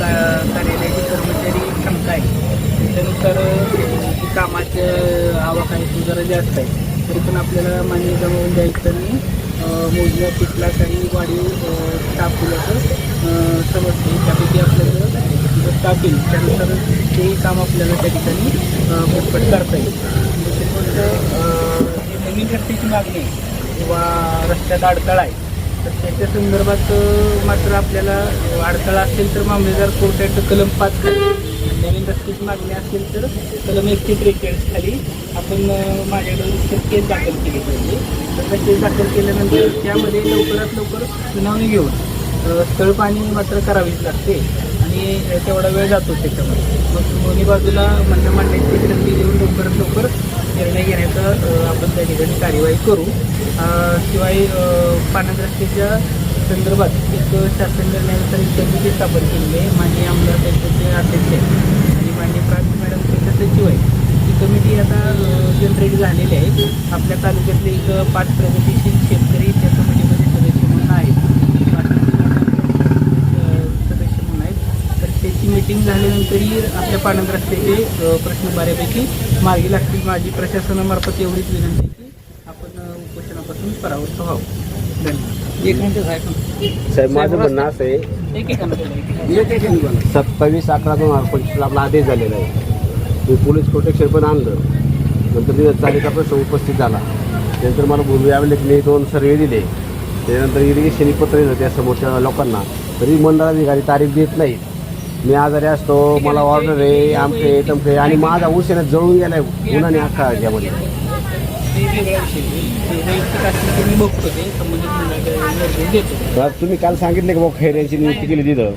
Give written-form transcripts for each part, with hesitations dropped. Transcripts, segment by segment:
कार्यालयाचे कर्मचारी क्षमता आहे त्याच्यानुसार कामाचं आवक आहे तो जरा जास्त आहे. तरी पण आपल्याला मान्य जमवून द्यायचं मोजण्या तिथला काही वाढीव स्टाफ दिल्याचं समजते. त्यापैकी आपल्याला जर स्टाफ येईल त्यानुसार तेही काम आपल्याला त्या ठिकाणी पटपट करता येईल. दुसरी गोष्ट जी नवीन रस्त्याची मागणी आहे किंवा रस्त्यात अडथळा आहे तर त्याच्या संदर्भात मात्र आपल्याला अडथळा असेल तर मामलेदार कोर्टाचं कलम 5 नवीन रस्त्याची मागणी असेल तर कलम 143 खाली आपण माझ्याकडे केस दाखल केली पाहिजे. तर केस दाखल केल्यानंतर त्यामध्ये लवकरात लवकर सुनावणी घेऊन स्थळ पाहणी मात्र करावीच लागते आणि तेवढा वेळ जातो त्याच्यामध्ये. मग दोन्ही बाजूला म्हणणं मांडण्याची संधी देऊन लवकरात लवकर निर्णय घेण्याचा आपण त्या ठिकाणी कार्यवाही करू. शिवाय पाण्यात रस्त्याच्या संदर्भात एक शासन निर्णयानुसार एक समिती स्थापन केलेली आहे. माननीय आमदार त्यांचे अध्यक्ष आहे आणि माननीय प्रांत मॅडम त्यांच्या सचिव आहे. ती कमिटी आता जनरेट झालेली आहे. आपल्या तालुक्यातले एक 5 प्रगतीशील शेतकरी त्या कमिटीमध्ये सदस्य म्हणून आहेत, सदस्य म्हणून आहेत. तर त्याची मीटिंग झाल्यानंतरही आपल्या पाण्यात रस्त्याचे प्रश्न बऱ्यापैकी मार्गी लागतील. माझी प्रशासनामार्फत एवढीच विनंती की आपण उपोषणापासून परावृत्त व्हावं. धन्यवाद. एक मिनिट साहेब, माझं म्हणणं असं आहे, 27/11/2025 आपला आदेश झालेला आहे. मी पोलीस प्रोटेक्शन पण आणलं. नंतर तिथं चालीचा प्रश्न उपस्थित झाला. त्यानंतर मला बोलू यावेळेला मी 2 सर्वे दिले. त्यानंतर इरिगेशन पत्र दिलं त्या समोरच्या लोकांना, तरी मंडळाधिकारी तारीख देत नाहीत. मी आजारी असतो, मला ऑर्डर आहे, आमचे तमके, आणि माझा उशिरा जळून गेला आहे उन्हाने अख्खा यामध्ये. तुम्ही काल सांगितले की बाबा खैऱ्यांची नियुक्ती केली तिथं,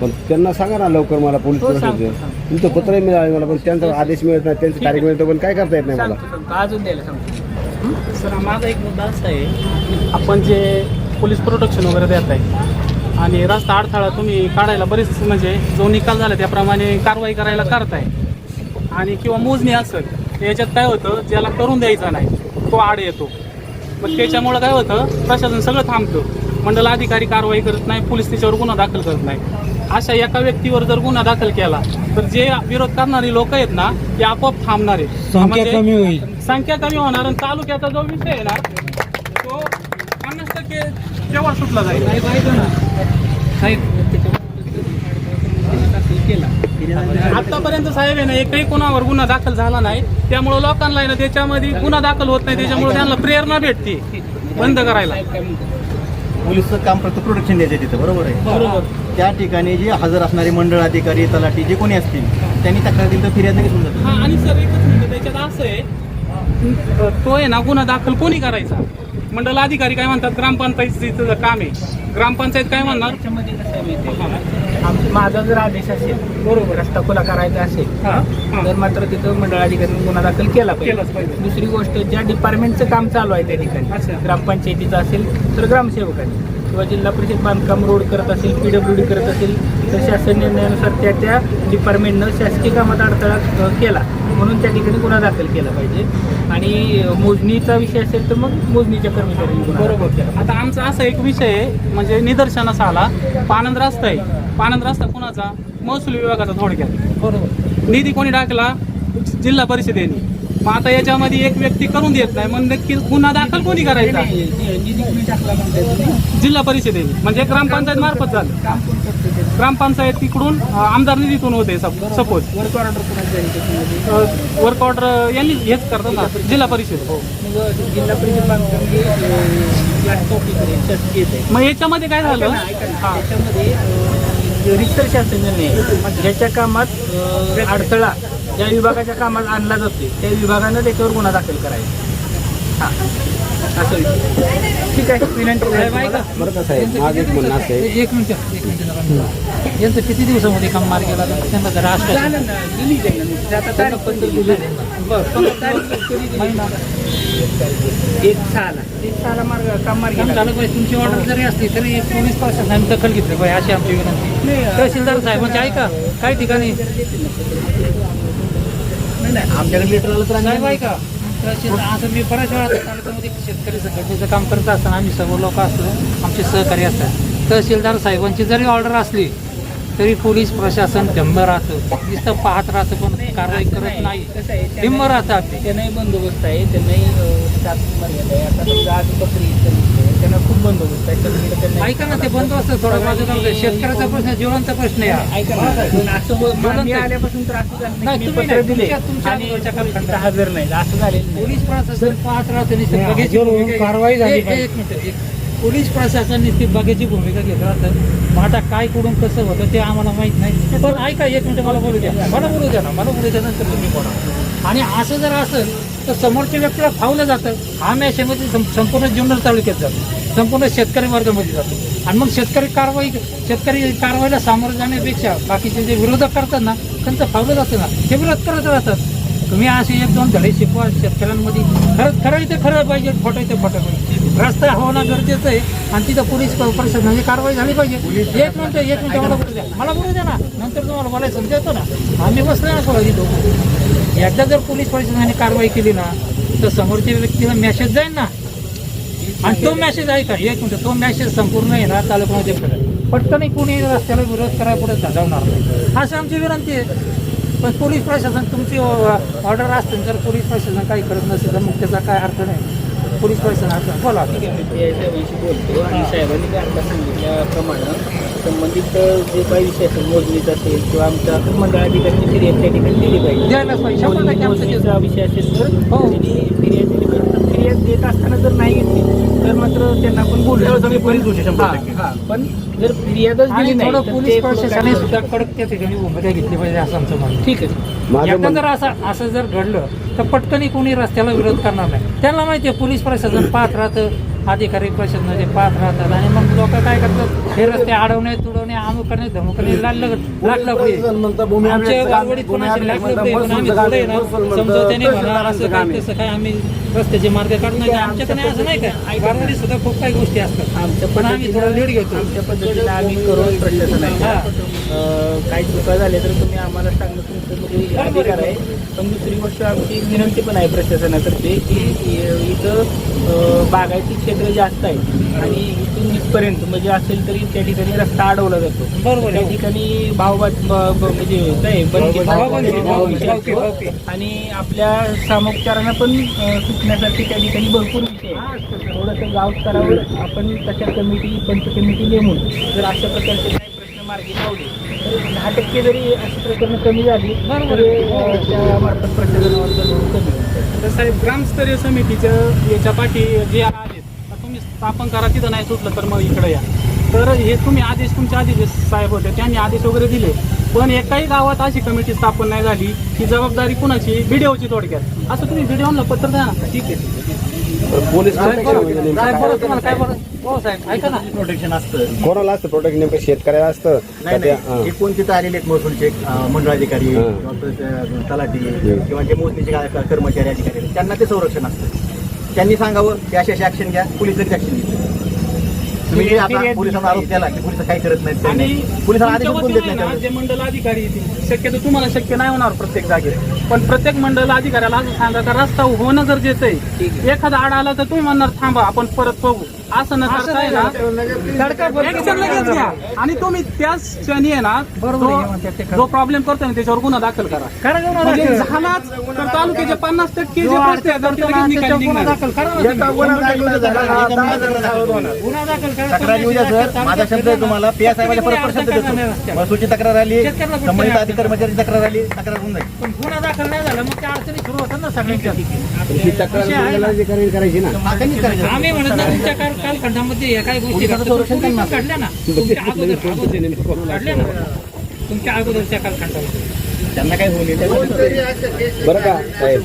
पण त्यांना सांगा ना लवकर मला पोलीस स्टेशनचं. तुमचं पत्रही मिळालं मला, पण त्यांचा आदेश मिळत नाही, त्यांची तारीख मिळतो, पण काय करता येत नाही मला. अजून द्यायला सांगतो सर. माझा एक मुद्दा असा आहे, आपण जे पोलीस प्रोटेक्शन वगैरे देत आहे आणि रस्ता अडथळा तुम्ही काढायला बरेच म्हणजे जो निकाल झाला त्याप्रमाणे कारवाई करायला करताय आणि किंवा मोजणी असेल याच्यात काय होतं, ज्याला करून द्यायचा नाही तो आड येतो. मग त्याच्यामुळं काय होतं, प्रशासन सगळं थांबतं, मंडल अधिकारी कारवाई करत नाही, पोलीस त्याच्यावर गुन्हा दाखल करत नाही. अशा एका व्यक्तीवर जर गुन्हा दाखल केला तर जे विरोध करणारी लोक आहेत ना ते आपोआप थांबणार आहेत, संख्या कमी होणार आणि तालुक्याचा जो विषय आहे ना तो 50% केवळ सुटला जाईल. आतापर्यंत साहेब आहे ना एकही कोणावर गुन्हा दाखल झाला नाही, त्यामुळे लोकांना आहे ना त्याच्यामध्ये गुन्हा दाखल होत नाही, त्याच्यामुळे त्यांना प्रेरणा भेटते बंद करायला. पोलीसचं काम फक्त प्रोटेक्शन द्यायचं तिथं, बरोबर आहे. बरोबर. त्या ठिकाणी जे हजर असणारे मंडळ अधिकारी, तलाठी जे कोणी असतील त्यांनी तक्रार दिली तर फिर्याद घेऊन जातात. हा, आणि सर एकच मिनिट त्याच्यात असं आहे, तो आहे ना गुन्हा दाखल कोणी करायचा, मंडल अधिकारी काय म्हणतात, ग्रामपंचायतीचं काम आहे, ग्रामपंचायत काय म्हणणार. त्याच्यामध्ये कसं आहे माहिती आहे, माझा जर आदेश असेल बरोबर रस्ता खुला करायचा असेल तर मात्र तिथं मंडळाधिकाऱ्यांनी गुन्हा दाखल केला पाहिजे. दुसरी गोष्ट, ज्या डिपार्टमेंटचं काम चालू आहे त्या ठिकाणी ग्रामपंचायतीचं असेल तर ग्रामसेवकांनी, किंवा जिल्हा परिषद बांधकाम रोड करत असेल, PWD करत असेल तर शासन निर्णयानुसार त्या डिपार्टमेंटनं शासकीय कामात अडथळा केला म्हणून त्या ठिकाणी गुन्हा दाखल केला पाहिजे. आणि मोजणीचा विषय असेल तर मग मोजणीच्या कर्मचाऱ्यांनी गुन्हा दाखल केला. आता आमचा असा एक विषय आहे, म्हणजे निदर्शनास आला, पाणंद रस्ता आहे, पाणंद रस्ता कुणाचा, महसूल विभागाचा थोडक्यात, बरोबर. निधी कोणी टाकला, जिल्हा परिषदेने. मग आता याच्यामध्ये एक व्यक्ती करून देत नाही, मग नक्की गुन्हा दाखल कोणी करायचा, जिल्हा परिषदेने, म्हणजे ग्रामपंचायत मार्फत झालं. ग्रामपंचायत तिकडून आमदार निधीतून होते सपोज, वर्क ऑर्डर यांनी हेच करतात ना जिल्हा परिषद. जिल्हा परिषद बांधकाम मग याच्यामध्ये काय झालं, त्याच्यामध्ये रिक्त शासन निर्णय ज्याच्या कामात अडथळा ज्या विभागाच्या कामात आणला जातो त्या विभागानं त्याच्यावर गुन्हा दाखल करायचा. हां, असं ठीक आहे. विनंती बरं का साहेब, माझं एक म्हणणं असं आहे, एक मिनिट, यांचं किती दिवसामध्ये काम मार्ग गेला त्यांना जरा झालं ना, दिली जाईल ना आता तारीख पण दिली एक सहाला मार्ग काम मार्ग झालं पाहिजे. तुमची ऑर्डर जरी असली तरी पोलीस प्रशासनाने दखल घेतली पाहिजे अशी आमची विनंती. तहसीलदार साहेबांची ऐका, काही ठिकाणी नाही आमच्याकडे लेटर आलं तर साहेब ऐका, असं मी बऱ्याच वेळा तालुक्यामध्ये शेतकरी संघटनेचं काम करत असताना आम्ही सर्व लोक असतो, आमचे सहकारी असतात. तहसीलदार साहेबांची जरी ऑर्डर असली तरी पोलीस प्रशासन ढंब राहतं, नुसतं पाहत राहतं पण कारवाई करत नाही. कसं आहे ढिम्म राहतं आपले. त्यांनाही बंदोबस्त आहे, त्यांनाही स्टाफ मर्यादा आहे. आता समजा आज बकरी ईद निघते, त्यांना खूप बंदोबस्त आहे. सगळीकडे त्यांना ऐका ना, ते बंदोबस्त थोडं बाजूला होतं. शेतकऱ्याचा प्रश्न जीवनाचा प्रश्न आहे हा. ऐका ना, पण असं मान्य आल्यापासून तर असं झालं नाही, की मी तुम्ही पत्र नाही, दिले तुमच्या आणि अगोदरच्या कालखंडात. हजर नाही, असं झालेलं नाही. पोलीस प्रशासन पाहत राहतं, नुसतं बघायची भूमिका कारवाई झाली. एक मिनिट, पोलीस प्रशासन नुसती बघायची भूमिका घेत राहतं. मग आता काय कुठून कसं होतं ते आम्हाला माहित नाही. पण ऐका, एक मिनिट मला बोलू द्या, मला बोलू द्या नंतर तुम्ही बोला. आणि असं जर असेल तर समोरच्या व्यक्तीला फावलं जातं. हा मॅशमध्ये संपूर्ण जुन्नर तालुक्यात जातो, संपूर्ण शेतकरी वर्गामध्ये जातो. आणि मग शेतकरी कारवाईला सामोरं जाण्यापेक्षा बाकीचे जे विरोधक करतात ना, त्यांचं फावलं जातं ना, ते विरोध करत राहतात. तुम्ही असे 1-2 धडे शिकवा शेतकऱ्यांमध्ये. खरं ते खरं पाहिजे, खोटं ते खोटं पाहिजे. रस्ता होणं गरजेचं आहे आणि तिथं पोलीस प्रशासनाची कारवाई झाली पाहिजे. एक मिनिट मला बोलू द्या ना, नंतर तुम्हाला बोलायला समजायचं ना. आम्ही बसलो ना थोडं तिथं. एकदा जर पोलीस प्रशासनाने कारवाई केली ना तर समोरच्या व्यक्तीला मेसेज जाईल ना. आणि तो मेसेज आहे का, एक मिनिट, तो मेसेज संपूर्ण आहे ना तालुक्यामध्ये पटकन कोणी रस्त्याला विरोध करायला पुढे जाणार नाही, अशी आमची विनंती आहे. पण पोलीस प्रशासन तुमची ऑर्डर असते, जर पोलीस प्रशासन काही करत नसेल तर मग त्याचा काय अर्थ नाही. पोलीस प्रशासन बोला. ठीक आहे, मी ते साहेबांशी बोलतो आणि साहेबांनी काय आता सांगितल्याप्रमाणे संबंधित जे काही विषय असेल, मोजणीचा असेल किंवा आमच्या मंडळाधिकाऱ्यांनी फिर्याद त्या ठिकाणी दिली पाहिजे. द्यायलाच पाहिजे. 100% आमचं केस. मोजणीचा विषय असेल तर हो. त्यांनी फिर्याद दिली पाहिजे. तर फिर्याद देत असताना जर नाही घेतली तर मात्र त्यांना पण बोलू पण जर फिर्यादच आणि दिली नाही थोडं तर पोलीस ते प्रशासनाने सुद्धा कडक त्या ठिकाणी भूमिका घेतली पाहिजे असं आमचं म्हणणं. ठीक आहे. माझं एकदा म्हणणं- जर असं जर घडलं तर पटकन कोणी रस्त्याला विरोध करणार नाही. त्यांना माहिती आहे पोलीस प्रशासन पाहत राहतं, अधिकारी प्रशासनाचे पाहत राहतात. आणि मग लोक काय करतात, हे रस्ते अडवणे तुडवणे अमुक करणे धमुक करणे लागलं आमच्या वारवडीत कोणाशी लागलं पण आम्ही थोडे ना समजवतेने म्हणा असं काय तसं काय आम्ही रस्त्याचे मार्ग काढून नाही. आमच्याकडे असं नाही काय, वारवडीत सुद्धा खूप काही गोष्टी असतात. आमच्या पण आम्ही थोडा लीड घेतो. आमच्या पद्धतीने आम्ही करून प्रशासन आहे. हा. काही चुका झाल्या तर तुम्ही आम्हाला सांगणं तुमचं म्हणजे अधिकार आहे. पण दुसरी गोष्ट आमची विनंती पण आहे प्रशासनातर्फे की इथं बागायती क्षेत्र जास्त आहे आणि इथून इथपर्यंत म्हणजे असेल तरी त्या ठिकाणी रस्ता अडवला जातो. बरोबर त्या आहे. ठिकाणी म्हणजे काय भावबंदी. आणि आपल्या सामोपचारांना पण सुटण्यासाठी त्या ठिकाणी भरपूर विषय आहे. थोडंसं गाव स्तरावर आपण तशा पंच कमिटी नेमून जर अशा प्रकारचे काही प्रश्न मार्गी लावले तर 10% जरी अशी प्रकरणं कमी झाली तर त्या मार्फत प्रशासनावरचा लोड कमी होईल. तर साहेब, ग्रामस्तरीय समितीच्या याच्या पाठी जे आदेश तुम्ही स्थापन करा, तिथं नाही सुटलं तर मग इकडे या. तर हे तुम्ही आदेश, तुमचे आदेश साहेब होते त्यांनी आदेश वगैरे दिले, पण एकाही गावात अशी कमिटी स्थापन नाही झाली. ही जबाबदारी कुणाची? बीडीओची थोडक्यात. असं तुम्ही बीडीओला पत्र द्या ना. ठीक आहे. पोलीस साहेब प्रोटेक्शन म्हणजे नेमकं साहेब, काय? बरं तुम्हाला काय बरं हो साहेब, ऐका ना. प्रोटेक्शन असतं. कोणाला असतं प्रोटेक्शन? नेमकं शेतकऱ्याला असतं नाही का त्या- नाही, एकूण तिथं आलेले आहेत महसूलचे मंडळाधिकारी हां. किंवा तलाठी किंवा जे मोजणीचे कर्मचारी अधिकारी आहेत, त्यांना ते संरक्षण असतं. त्यांनी सांगावं की अशी ऍक्शन घ्या, पोलीस लगेच ऍक्शन घेतील. तुम्ही जे आता पोलिसांना आरोप केला की पोलिस काही करत नाहीत, काही आणि नाही. पोलिसांना आदेश तुमच्या पण देत वतीने नाही ना त्यावेळेस. जे मंडल अधिकारी येतील, शक्यतो तुम्हाला शक्य नाही होणार प्रत्येक जागेत, पण प्रत्येक मंडल अधिकाऱ्याला असं सांगा का रस्ता होणं गरजेचं आहे. एखादा आड आला तर तुम्ही म्हणणार थांबा आपण परत बघू, असं न करता आहे ना ऍक्शन लगेच घ्या. आणि तुम्ही त्याच क्षणी आहे ना बरोबर आहे, म्हणतात ते जो प्रॉब्लेम करतोय ना त्याच्यावर गुन्हा दाखल करा. म्हणजे झालाच तर तालुक्याचे 50% जे प्रश्न आहेत, तर ते लगेच निकाली गुन्हा निघणार. दाखल करा ना तुम्ही. गुन्हा दाखल करा. तक्रार येऊ द्या सर, माझा शब्द आहे तुम्हाला. पी साहेबांच्या परत शब्द देतो. महसूलची तक्रार आली, संबंधित अधिकारी कर्मचारी तक्रार आली, तक्रार होऊन जाईल. पण गुन्हा दाखल नाही झाला मग त्या अडचणी सुरू होतात ना सगळ्यांच्या. ही तक्रार मंडळाधिकारी करायची ना. त्यांनीच करायचं. आम्ही म्हणत ना तुमच्या कालखंडामध्ये या काही गोष्टी घडल्या ना, तुमच्या अगोदर घडल्या ना, तुमच्या अगोदरच्या कालखंडामध्ये. त्यांना काय होईल बरं का साहेब?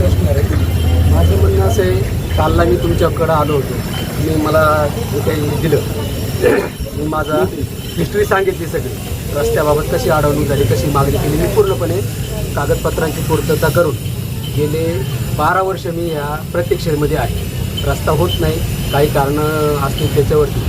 माझं म्हणणं असं आहे, कालला मी तुमच्याकडं आलो होतो, मी मला जे काही दिलं, मी माझा हिस्ट्री सांगितली सगळी, रस्त्याबाबत कशी अडवणूक झाली, कशी मागणी केली, मी पूर्णपणे कागदपत्रांची पूर्तता करून गेले 12 वर्ष मी या प्रत्यक्षेमध्ये आहे. रस्ता होत नाही, काही कारणं असतील त्याच्यावरती.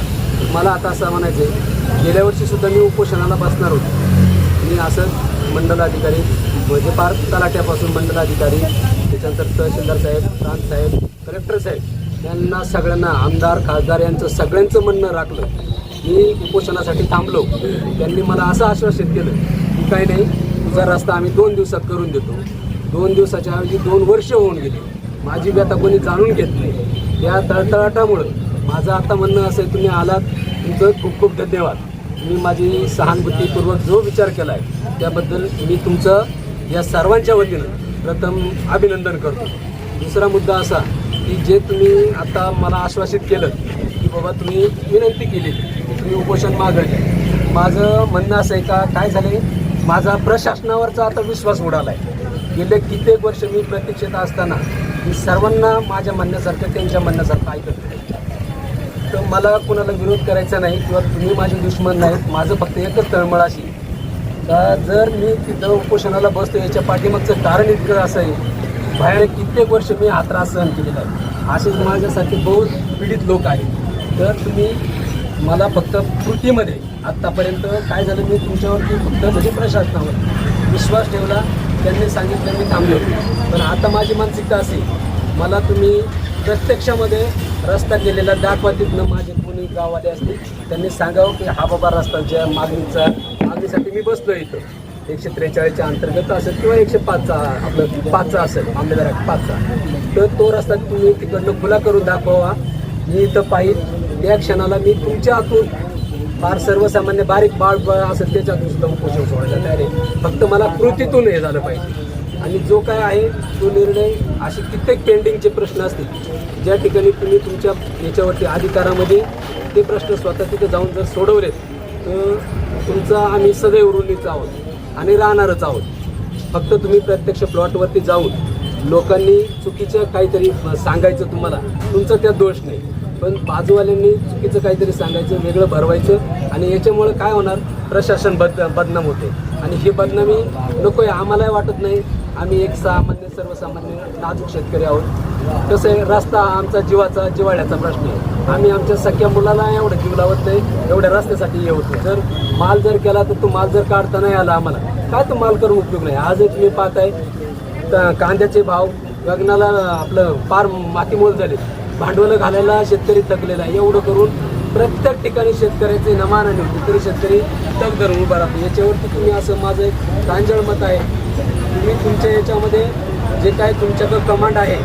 मला आता असं म्हणायचं आहे, गेल्या वर्षीसुद्धा मी उपोषणाला बसणार होतो. मी असं मंडलाधिकारी म्हणजे पार तलाट्यापासून मंडलाधिकारी, त्याच्यानंतर तहसीलदार साहेब, प्रांत साहेब, कलेक्टर साहेब यांना सगळ्यांना, आमदार खासदार यांचं सगळ्यांचं म्हणणं राखलं मी उपोषणासाठी थांबलो. त्यांनी मला असं आश्वासित केलं की काही नाही, तुझा रस्ता आम्ही 2 दिवसात करून देतो. 2 दिवसाच्या ऐवजी 2 वर्ष होऊन गेली. माझी व्यथा कोणी जाणून घेत नाही. त्या तळतळाटामुळं माझं आता म्हणणं असं आहे, तुम्ही आलात, तुमचं खूप खूप धन्यवाद. तुम्ही माझी सहानुभूतीपूर्वक जो विचार केला आहे त्याबद्दल मी तुमचं या सर्वांच्या वतीनं प्रथम अभिनंदन करतो. दुसरा मुद्दा असा की जे तुम्ही आता मला आश्वासित केलं की बाबा तुम्ही विनंती केली, तुम्ही उपोषण मागवले. माझं म्हणणं असं आहे का, काय झालं आहे, माझा प्रशासनावरचा आता विश्वास उडाला आहे. गेले कित्येक वर्ष मी प्रतीक्षेत असताना मी सर्वांना माझ्या म्हणण्यासारखं त्यांच्या म्हणण्यासारखं ऐकत नाही. तर मला कोणाला विरोध करायचा नाही किंवा तुम्ही माझे दुश्मन नाहीत. माझं फक्त एकच तळमळ अशी का, जर मी तिथं उपोषणाला बसतो याच्या पाठीमागचं कारण इतकं असं आहे, बाहेर कित्येक वर्ष मी हा त्रास सहन केलेला आहे. असेच माझ्यासारखे बहुत पीडित लोक आहेत. तर तुम्ही मला फक्त कृतीमध्ये आत्तापर्यंत काय झालं, मी तुमच्यावरती फक्त म्हणजे प्रशासनावर विश्वास ठेवला, त्यांनी सांगितलं मी थांबलो. पण आता माझी मानसिकता अशी, मला तुम्ही प्रत्यक्षामध्ये रस्ता केलेला दाखवा. तिथनं माझे कोणी गाववाले असतील त्यांनी सांगावं की हा बाबा रस्त्याच्या मागणीसाठी मी बसलो इथं. 143च्या अंतर्गत असेल किंवा 105चा आपलं 5चा असेल, आंबेदार 5चा. तर तो रस्ता तुम्ही तिकडनं खुला करून दाखवा. मी इथं पाहिजे त्या क्षणाला मी तुमच्या हातून फार सर्वसामान्य बारीक बाळ असेल त्याच्यातून सुद्धा उपोषण सोडायला तयार आहे. फक्त मला कृतीतून हे झालं पाहिजे. आणि जो काय आहे तो निर्णय, असे कित्येक पेंडिंगचे प्रश्न असतील ज्या ठिकाणी तुम्ही तुमच्या याच्यावरती अधिकारामध्ये ते प्रश्न स्वतः तिथे जाऊन जर सोडवलेत तर तुमचा आम्ही सदैव ऋणीच आहोत आणि राहणारच आहोत. फक्त तुम्ही प्रत्यक्ष प्लॉटवरती जाऊन लोकांनी चुकीचं काहीतरी सांगायचं, तुम्हाला तुमचं त्यात दोष नाही, पण बाजूवाल्यांनी चुकीचं काहीतरी सांगायचं, वेगळं भरवायचं आणि याच्यामुळे काय होणार, प्रशासन बदनाम होते. आणि ही बदनामी नको आहे, आम्हालाही वाटत नाही. आम्ही एक सर्वसामान्य नाजूक शेतकरी आहोत. कसं आहे, रस्ता आमचा जिव्हाळ्याचा प्रश्न आहे. आम्ही आमच्या सख्या मुलाला एवढं जीव लावत नाही, एवढ्या रस्त्यासाठी हे होतं. जर माल जर केला तर तो माल जर काढता नाही आला आम्हाला, काय तो माल करून उपयोग नाही. आजच तुम्ही पाहताय कांद्याचे भाव गगनाला आपलं पार मातीमोल झाले. भांडवलं घालायला शेतकरी थकलेला आहे. एवढं करून प्रत्येक ठिकाणी शेतकऱ्याचे नमान आणि होते तरी शेतकरी तग धरून उभा राहतो. याच्यावरती तुम्ही असं माझं एक प्रांजळ मत आहे, तुम्ही तुमच्या याच्यामध्ये जे काय तुमच्याकडं कमांड आहे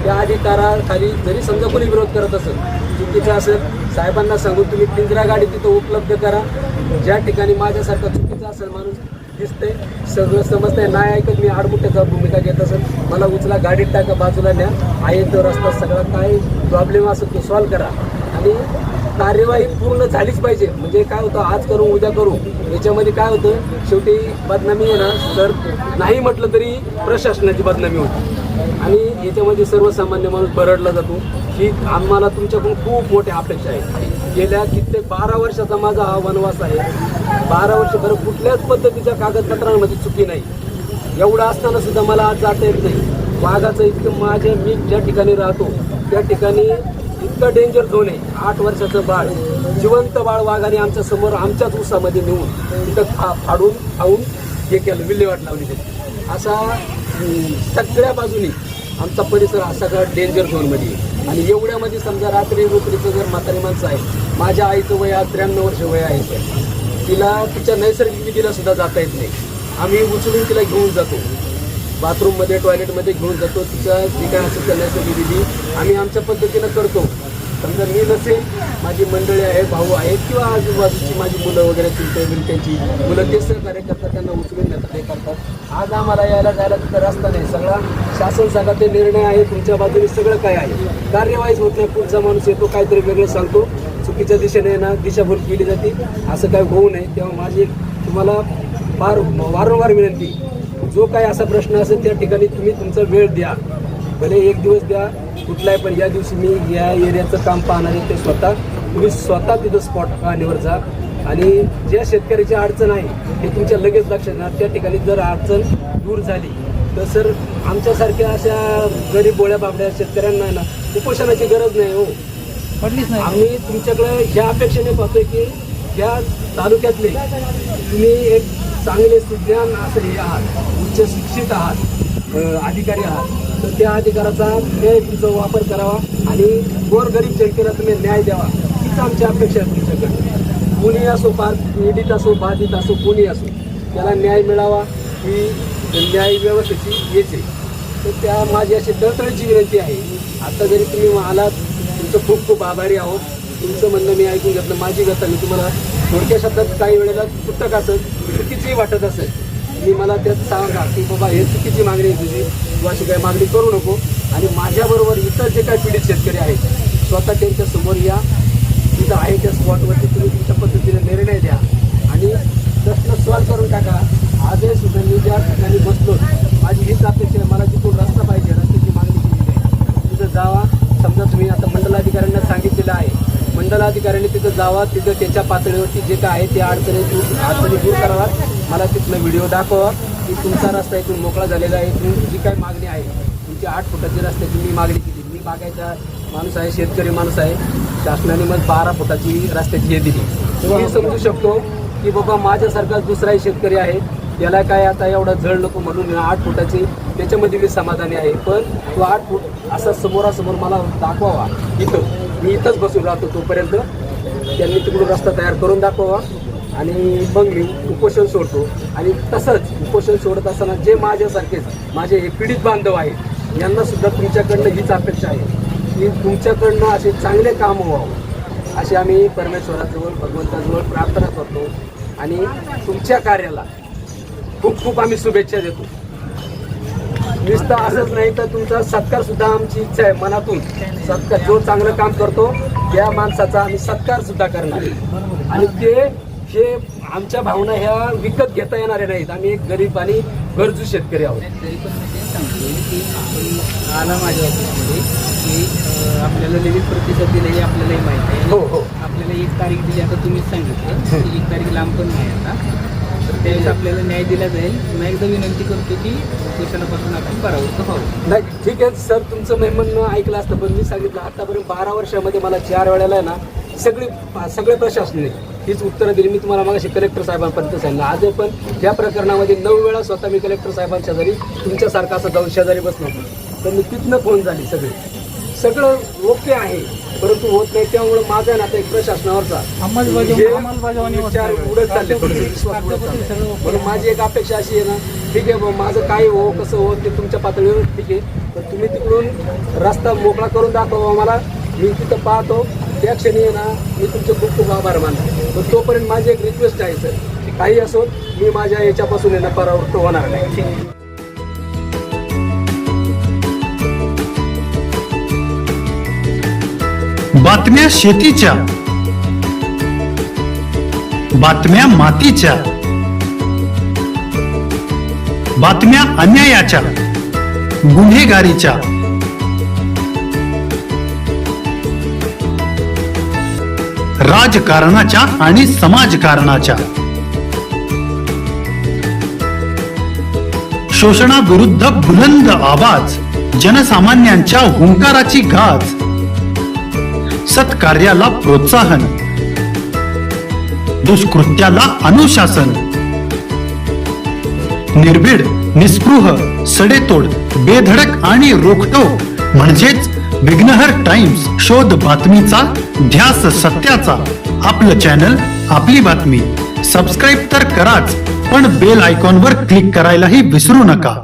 त्या अधिकाराखाली जरी समजा कोणी विरोध करत असेल, चुकीचं असेल, साहेबांना सांगून तुम्ही पिंजरा गाडी तिथं उपलब्ध करा. ज्या ठिकाणी माझ्यासारखा चुकीचा असेल माणूस दिसते, सगळं समजतंय, नाही ऐकत, मी आडमुठ्याचा भूमिका घेत असेल, मला उचला, गाडीत टाका, बाजूला न्या, आहे तो रस्ता सगळा काय प्रॉब्लेम असेल तो सॉल्व्ह करा. आणि कार्यवाही पूर्ण झालीच पाहिजे. म्हणजे काय होतं, आज करू उद्या करू, याच्यामध्ये काय होतं, शेवटी बदनामी आहे ना, तर नाही म्हटलं तरी प्रशासनाची बदनामी होती आणि याच्यामध्ये सर्वसामान्य माणूस बरडला जातो. ही आम्हाला तुमच्याकडून खूप मोठ्या अपेक्षा आहे. गेल्या कित्येक 12 वर्षाचा माझा हा वनवास आहे. 12 वर्ष बरं कुठल्याच पद्धतीच्या कागदपत्रांमध्ये चुकी नाही. एवढं असताना सुद्धा मला आज जाता येत नाही. वाघाचं इतकं मी ज्या ठिकाणी राहतो त्या ठिकाणी इतकं डेंजर झोन आहे. 8 वर्षाचं बाळ, जिवंत बाळ वाघाने आमच्या समोर आमच्याच ऊसामध्ये नेऊन तिथं फाडून खाऊन हे केलं, विल्हेवाट लावली त्याची. असा सगळ्या बाजूनी आमचा परिसर हा सगळा डेंजर झोनमध्ये आहे. आणि एवढ्यामध्ये समजा रात्री जर म्हातारी माणसं आहे, माझ्या आईचं वय आज 93 वर्ष वय आहे सर, तिला तिच्या नैसर्गिक विधीला सुद्धा जाता येत नाही. आम्ही उचलून तिला घेऊन जातो, बाथरूममध्ये टॉयलेटमध्ये घेऊन जातो. तिचं जी काय असेल त्या नैसर्गिक विधी आम्ही आमच्या पद्धतीनं करतो. समजा मी नसेल, माझी मंडळी आहे, भाऊ आहेत किंवा आजूबाजूची माझी मुलं वगैरे त्यांची मुलं ते सहकार्य करतात, त्यांना उचलून नेतात, हे करतात. आज आम्हाला यायला जायला तिथं रस्ता नाही. सगळा शासन सांगा ते निर्णय आहे, तुमच्या बाजूने सगळं काय आहे, कार्यवाहीच होत नाही. पुढचा माणूस येतो काहीतरी वेगळं सांगतो, चुकीच्या दिशेने ना दिशाभूल केली जाते. असं काय होऊ नये. तेव्हा माझी तुम्हाला फार वारंवार विनंती, जो काय असा प्रश्न असेल त्या ठिकाणी तुम्ही तुमचा वेळ द्या, भले 1 दिवस द्या कुठलाही, पण या दिवशी मी या एरियाचं काम पाहणार आहे ते तुम्ही स्वतः तिथं स्पॉट पाहण्यावर जा. आणि ज्या शेतकऱ्याची अडचण आहे ते तुमच्या लगेच लक्षात येणार. त्या ठिकाणी जर अडचण दूर झाली तर सर आमच्यासारख्या अशा गरीब बोळ्या बाबड्या शेतकऱ्यांना ना उपोषणाची गरज नाही हो, पडलीच नाही. आम्ही तुमच्याकडे ह्या अपेक्षेने पाहतोय की या तालुक्यातले तुम्ही एक चांगले सुज्ञान असले आहात, उच्च शिक्षित आहात, अधिकारी आहात, तर त्या अधिकाराचा तुमचा वापर करावा आणि गोरगरीब जनतेला तुम्ही न्याय द्यावा, हीच आमची अपेक्षा आहे तुमच्याकडे. कोणी असो, पीडित असो, बाधित असो, कोणी असो, त्याला न्याय मिळावा ही न्याय व्यवस्थेची हेच आहे. तर त्या माझी अशी तळतळीची विनंती आहे. आता जरी तुम्ही आलात, तुमचं खूप खूप आभारी आहोत. तुमचं म्हणणं मी ऐकून घेतलं. माझी व्यथा मी तुम्हाला थोडक्या शब्दात काही वेळेला तुटक असेल, चुकीची वाटत असेल, मी मला त्यात सांगा की बाबा हे चुकीची मागणी आहे तुझी, तू अशी काही मागणी करू नको. आणि माझ्याबरोबर इतर जे काही पीडित शेतकरी आहेत, स्वतः त्यांच्या समोर या, तिथं आहे त्या स्पॉटवरती तुम्ही तुमच्या पद्धतीने निर्णय द्या आणि प्रश्न सॉल्व्ह करून टाका. आजही सुद्धा मी ज्या ठिकाणी बसलो, माझी हीच अपेक्षा आहे, मला जिथून रस्ता पाहिजे, रस्त्याची मागणी केलेली आहे, तिथं जावा. समजा तुम्ही आता मंडलाधिकाऱ्यांना सांगितलेलं आहे, मंडलाधिकाऱ्यांनी तिथं जावा, तिथं त्याच्या पातळीवरती जे काय आहे ते अडचणी दूर करावा. मला तिथनं व्हिडिओ दाखवा की तुमचा रस्ता इथून मोकळा झालेला आहे, तुम्ही जी काय मागणी आहे तुमची 8 फुटाची रस्त्याची मी मागणी केली. मी बागायचा माणूस आहे, शेतकरी माणूस आहे. शासनाने मग 12 फुटाची रस्त्याची हे दिली. मी समजू शकतो की बाबा माझ्यासारखा दुसराही शेतकरी आहे, त्याला काय आता एवढा झळ नको म्हणून 8 फुटाची त्याच्यामध्ये मी समाधानी आहे. पण तो 8 फूट असा समोरासमोर मला दाखवावा. मी इथंच बसून राहतो तोपर्यंत त्यांनी तिकडून रस्ता तयार करून दाखवावा आणि मग मी उपोषण सोडतो. आणि तसंच उपोषण सोडत असताना जे माझ्यासारखेच माझे हे पीडित बांधव आहेत, यांना सुद्धा तुमच्याकडनं हीच अपेक्षा आहे की तुमच्याकडनं असे चांगले काम व्हावं, असे आम्ही परमेश्वराजवळ, भगवंताजवळ प्रार्थना करतो. आणि तुमच्या कार्याला खूप खूप आम्ही शुभेच्छा देतो. नुसतं असंच नाही तर तुमचा सत्कार सुद्धा आमची इच्छा आहे मनातून. सत्कार, जो चांगलं काम करतो त्या माणसाचा आम्ही सत्कार सुद्धा करणार. आणि हे आमच्या भावना ह्या विकत घेता येणाऱ्या नाहीत. आम्ही एक गरीब आणि गरजू शेतकरी आहोत. तरी पण मी ते सांगतो की आपण आला माझ्या ऑफिसमध्ये की आपल्याला लिहित प्रतिसाद दिला हे आपल्यालाही माहिती आहे. हो. आपल्याला 1 तारीख दिली, आता तुम्हीच सांगितलं की 1 तारीख लांब पण नाही आता, तर त्यावेळेस आपल्याला न्याय दिला जाईल. पुन्हा एकदा विनंती करतो की उपोषणापासून आपण परावृत्त व्हावं. नाही, ठीक आहे सर, तुमचं म्हणणं ऐकलं असतं. पण मी सांगितलं आतापर्यंत 12 वर्षामध्ये मला 4 वेळेला आहे ना सगळे प्रशासनाने हीच उत्तरं दिली. मी तुम्हाला मागाशी कलेक्टर साहेबांपर्यंत सांगितलं. आज पण या प्रकरणामध्ये 9 वेळा स्वतः मी कलेक्टर साहेबांच्या शेजारी तुमच्यासारखा असं जाऊन शेजारी बसलो होतो. तर मी तिथनं फोन झाली, सगळं ओके आहे, परंतु होत नाही. त्यामुळे माझा ना आता एक प्रशासनावरचा विचार उडत चालले, विश्वास उडत चालले. म्हणून माझी एक अपेक्षा अशी आहे ना, ठीक आहे बाबा, माझं काय हो कसं हो ते तुमच्या पातळीवर ठीक आहे, पण तुम्ही तिकडून रस्ता मोकळा करून दाखवा मला. मी तिथं पाहतो, त्या क्षणी आहे ना मी तुमचे खूप खूप आभार मानतो. पण तोपर्यंत माझी एक रिक्वेस्ट आहे सर, की काही असो मी माझ्या याच्यापासून आहे ना परावृत्त होणार नाही. बातम्या शेतीच्या, बातम्या मातीच्या, बातम्या अन्यायाच्या, गुन्हेगारीच्या, राजकारणाच्या आणि समाजकारणाच्या, शोषणाविरुद्ध बुलंद आवाज, जनसामान्यांच्या हुंकाराची गाज, सत्कार्याला प्रोत्साहन, दुष्कृत्याला अनुशासन, निर्भीड, निस्पृह, सडेतोड, बेधडक आणि रोखटोक म्हणजेच विघ्नहर टाइम्स. शोध बातमीचा, ध्यास सत्याचा. आपलं चॅनल, आपली बातमी. सबस्क्राईब तर कराच, पण बेल आयकॉनवर क्लिक करायलाही विसरू नका.